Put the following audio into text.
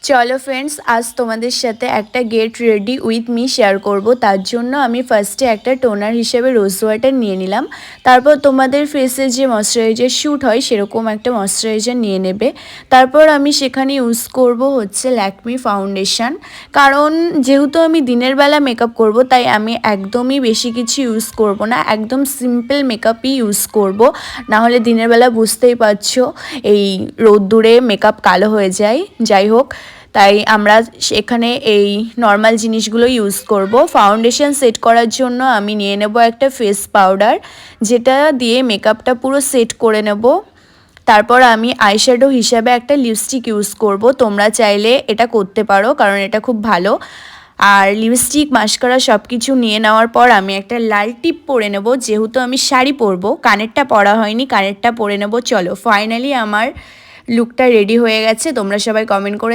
চলো ফ্রেন্ডস, আজ তোমাদের সাথে একটা get ready with me share করব। তার জন্য আমি ফার্স্টে একটা টোনার হিসেবে রোজ ওয়াটার নিয়ে নিলাম। তারপর তোমাদের ফেসে যে ময়শ্চারাইজার শ্যুট হয় সেরকম একটা ময়শ্চারাইজার নিয়ে নেবে। তারপর আমি সেখানে ইউজ করব হচ্ছে ল্যাকমি ফাউন্ডেশন। কারণ যেহেতু আমি দিনের বেলা মেকআপ করব, তাই আমি একদমই বেশি কিছু ইউজ করব না, একদম সিম্পল মেকআপই ইউজ করব। নাহলে দিনের বেলা বুঝতেই পারছো এই রোদ্দুরে মেকআপ কালো হয়ে যায়। যাই হোক, তাই আমরা এখানে এই নর্মাল জিনিসগুলো ইউজ করব। ফাউন্ডেশন সেট করার জন্য আমি নিয়ে নেব একটা ফেস পাউডার, যেটা দিয়ে মেকআপটা পুরো সেট করে নেব। তারপর আমি আইশ্যাডো হিসাবে একটা লিপস্টিক ইউজ করব। তোমরা চাইলে এটা করতে পারো, কারণ এটা খুব ভালো। আর লিপস্টিক, মাস্কারা সব কিছু নিয়ে নেওয়ার পর আমি একটা লাল টিপ পরে নেব। যেহেতু আমি শাড়ি পরবো, কানেরটা পরা হয়নি, কানেরটা পরে নেব। চলো, ফাইনালি আমার লুকটা রেডি হয়ে গেছে। তোমরা সবাই কমেন্ট করে